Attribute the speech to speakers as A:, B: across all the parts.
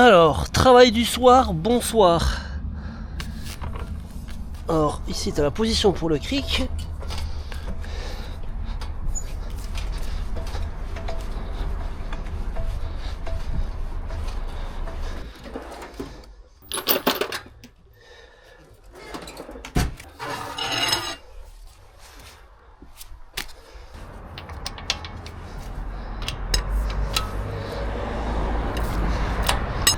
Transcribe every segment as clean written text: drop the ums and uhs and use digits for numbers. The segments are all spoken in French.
A: Alors, travail du soir, bonsoir. Alors, ici tu as la position pour le cric.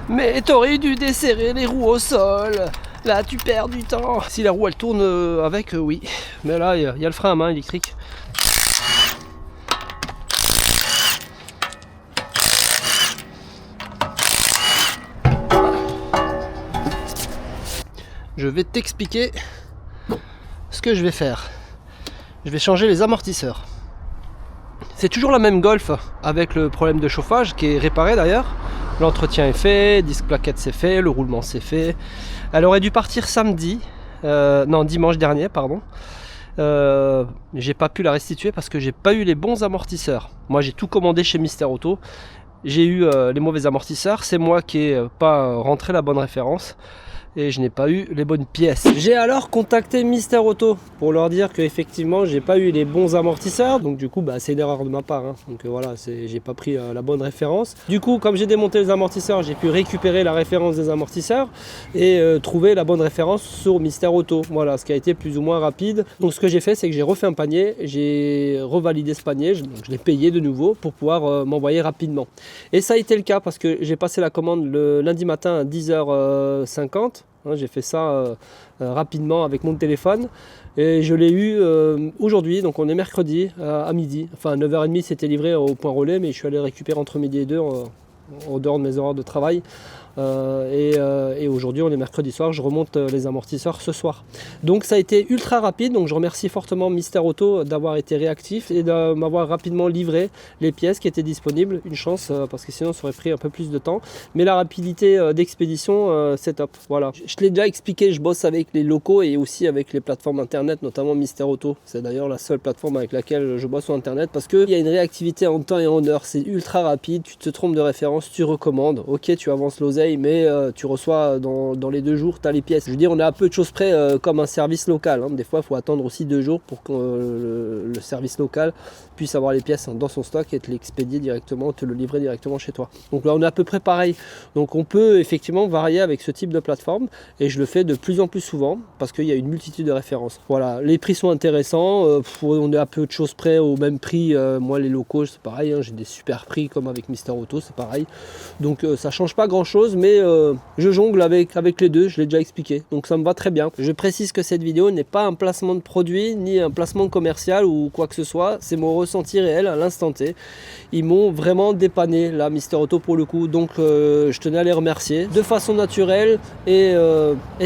A: Mais t'aurais dû desserrer les roues au sol. Là tu perds du temps. Si la roue elle tourne avec, oui. Mais là il y a le frein à main électrique. Je vais t'expliquer ce que je vais faire. Je vais changer les amortisseurs. C'est toujours la même Golf avec le problème de chauffage qui est réparé d'ailleurs. L'entretien est fait, disque plaquette c'est fait, le roulement c'est fait. Elle aurait dû partir samedi, dimanche dernier, pardon. J'ai pas pu la restituer parce que j'ai pas eu les bons amortisseurs. Moi j'ai tout commandé chez Mister Auto. J'ai eu les mauvais amortisseurs, c'est moi qui n'ai pas rentré la bonne référence. Et je n'ai pas eu les bonnes pièces. J'ai alors contacté Mister Auto pour leur dire que effectivement j'ai pas eu les bons amortisseurs. Donc du coup c'est une erreur de ma part. Donc voilà, j'ai pas pris la bonne référence. Du coup comme j'ai démonté les amortisseurs, j'ai pu récupérer la référence des amortisseurs et trouver la bonne référence sur Mister Auto. Voilà, ce qui a été plus ou moins rapide. Donc ce que j'ai fait, c'est que j'ai refait un panier, j'ai revalidé ce panier, donc je l'ai payé de nouveau pour pouvoir m'envoyer rapidement. Et ça a été le cas parce que j'ai passé la commande le lundi matin à 10h50. J'ai fait ça rapidement avec mon téléphone et je l'ai eu aujourd'hui, donc on est mercredi à midi. Enfin 9h30 c'était livré au point relais, mais je suis allé récupérer entre midi et 2 en dehors de mes horaires de travail. Et aujourd'hui on est mercredi soir, je remonte les amortisseurs ce soir. Donc ça a été ultra rapide, donc je remercie fortement Mister Auto d'avoir été réactif et de m'avoir rapidement livré les pièces qui étaient disponibles. Une chance parce que sinon ça aurait pris un peu plus de temps. Mais la rapidité d'expédition c'est top. Voilà. Je l'ai déjà expliqué, je bosse avec les locaux et aussi avec les plateformes internet, notamment Mister Auto. C'est d'ailleurs la seule plateforme avec laquelle je bosse sur internet parce qu'il y a une réactivité en temps et en heure. C'est ultra rapide, tu te trompes de référence, tu recommandes. Ok, tu avances l'oseille, mais tu reçois dans les 2 jours, tu as les pièces. Je veux dire, on est à peu de choses près comme un service local. Des fois, il faut attendre aussi 2 jours pour que le service local puisse avoir les pièces dans son stock et te l'expédier directement, te le livrer directement chez toi. Donc là, on est à peu près pareil. Donc on peut effectivement varier avec ce type de plateforme et je le fais de plus en plus souvent parce qu'il y a une multitude de références. Voilà, les prix sont intéressants. On est à peu de choses près au même prix. Moi, les locaux, c'est pareil. J'ai des super prix comme avec Mister Auto, c'est pareil. Donc ça change pas grand chose, mais je jongle avec les deux, je l'ai déjà expliqué, donc ça me va très bien. Je précise que cette vidéo n'est pas un placement de produit ni un placement commercial ou quoi que ce soit, c'est mon ressenti réel à l'instant T. Ils m'ont vraiment dépanné là, Mister Auto pour le coup, donc je tenais à les remercier de façon naturelle et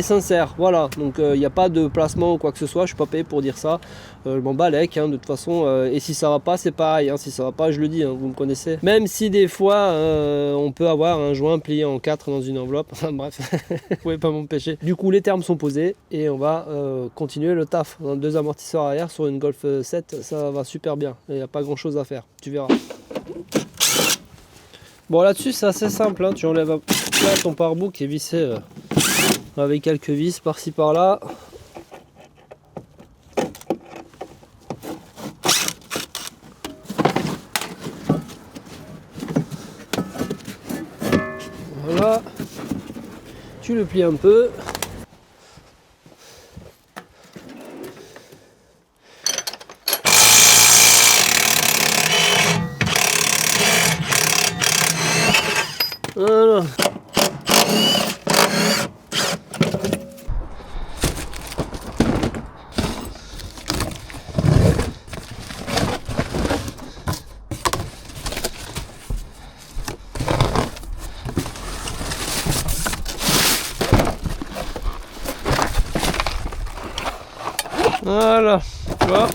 A: sincère. Voilà, donc il n'y a pas de placement ou quoi que ce soit, je suis pas payé pour dire ça. Je m'en bats les de toute façon, et si ça va pas, c'est pareil, si ça va pas, je le dis, vous me connaissez. Même si des fois on peut avoir un joint plié en 4 dans une enveloppe, bref, vous pouvez pas m'empêcher. Du coup, les termes sont posés et on va continuer le taf. 2 amortisseurs arrière sur une Golf 7, ça va super bien, il n'y a pas grand chose à faire, tu verras. Bon, là-dessus c'est assez simple, tu enlèves là ton pare-boue qui est vissé avec quelques vis par-ci par-là. Voilà, tu le plies un peu. Voilà. Voilà, tu vois,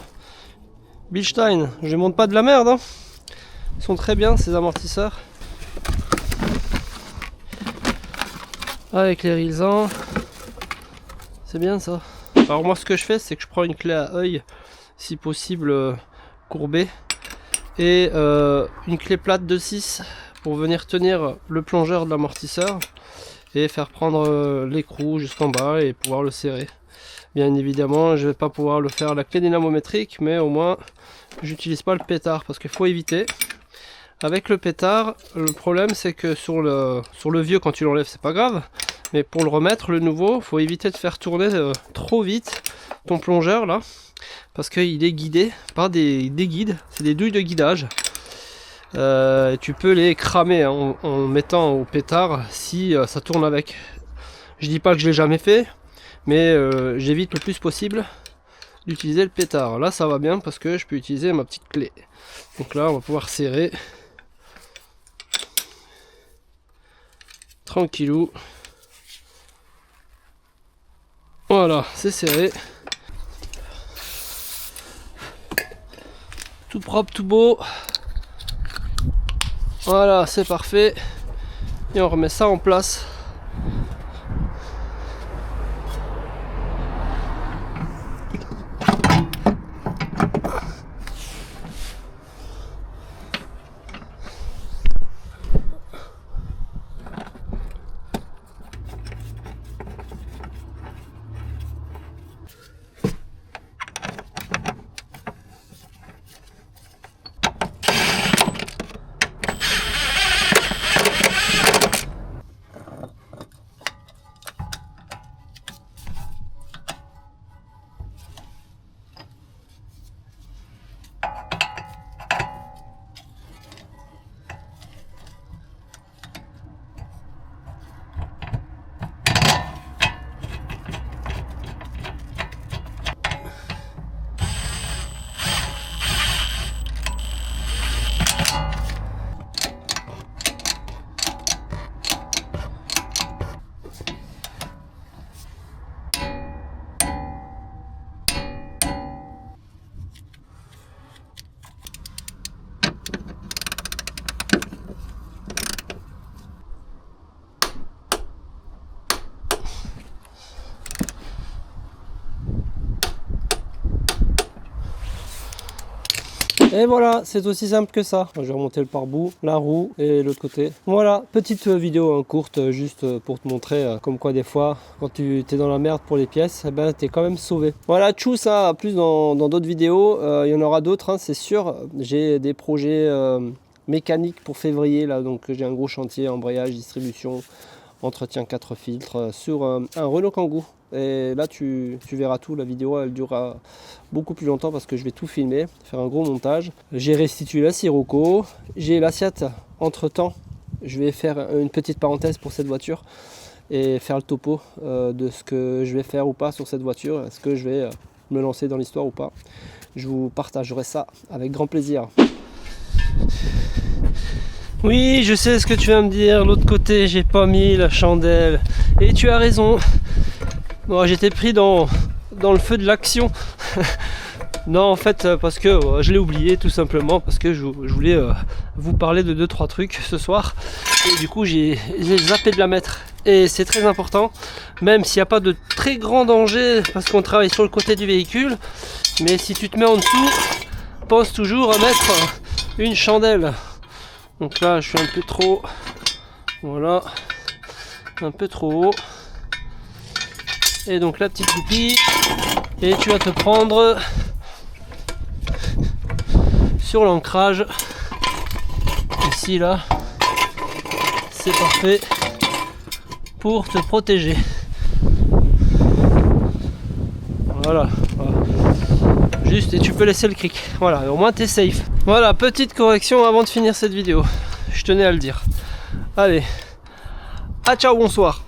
A: Bilstein, je monte pas de la merde, Ils sont très bien ces amortisseurs. Avec les Rilsan, c'est bien ça. Alors moi ce que je fais, c'est que je prends une clé à œil, si possible courbée, et une clé plate de 6 pour venir tenir le plongeur de l'amortisseur et faire prendre l'écrou jusqu'en bas et pouvoir le serrer. Bien évidemment, je vais pas pouvoir le faire à la clé dynamométrique, mais au moins j'utilise pas le pétard parce qu'il faut éviter. Avec le pétard, le problème c'est que sur le vieux, quand tu l'enlèves, c'est pas grave, mais pour le remettre, le nouveau, faut éviter de faire tourner trop vite ton plongeur là, parce qu'il est guidé par des guides, c'est des douilles de guidage. Tu peux les cramer hein, en mettant au pétard si ça tourne avec. Je dis pas que je l'ai jamais fait, mais j'évite le plus possible d'utiliser le pétard. Là ça va bien parce que je peux utiliser ma petite clé. Donc là on va pouvoir serrer tranquillou. Voilà, c'est serré. Tout propre, tout beau. Voilà, c'est parfait. Et on remet ça en place. Et voilà, c'est aussi simple que ça. Je vais remonter le pare-bout, la roue et l'autre côté. Voilà, petite vidéo hein, courte, juste pour te montrer comme quoi des fois, quand tu es dans la merde pour les pièces, eh ben, tu es quand même sauvé. Voilà, tchou ça, plus dans d'autres vidéos, il y en aura d'autres, hein, c'est sûr. J'ai des projets mécaniques pour février, là, donc j'ai un gros chantier, embrayage, distribution, entretien 4 filtres sur un Renault Kangoo. Et là tu verras tout, la vidéo elle durera beaucoup plus longtemps parce que je vais tout filmer, faire un gros montage. J'ai restitué la Sirocco, j'ai la Seat entre temps, je vais faire une petite parenthèse pour cette voiture et faire le topo de ce que je vais faire ou pas sur cette voiture, est-ce que je vais me lancer dans l'histoire ou pas. Je vous partagerai ça avec grand plaisir. Oui, je sais ce que tu vas me dire, l'autre côté j'ai pas mis la chandelle et tu as raison. Bon, j'étais pris dans le feu de l'action. Non, en fait, parce que je l'ai oublié tout simplement, parce que je voulais vous parler de 2-3 trucs ce soir. Et du coup, j'ai zappé de la mettre. Et c'est très important, même s'il n'y a pas de très grand danger, parce qu'on travaille sur le côté du véhicule. Mais si tu te mets en dessous, pense toujours à mettre une chandelle. Donc là, je suis un peu trop... Voilà. Un peu trop haut. Et donc la petite goupille, et tu vas te prendre sur l'ancrage ici là, c'est parfait pour te protéger. Voilà, juste, et tu peux laisser le cric, voilà, au moins tu es safe. Voilà, petite correction avant de finir cette vidéo, je tenais à le dire. Allez, à ciao, bonsoir.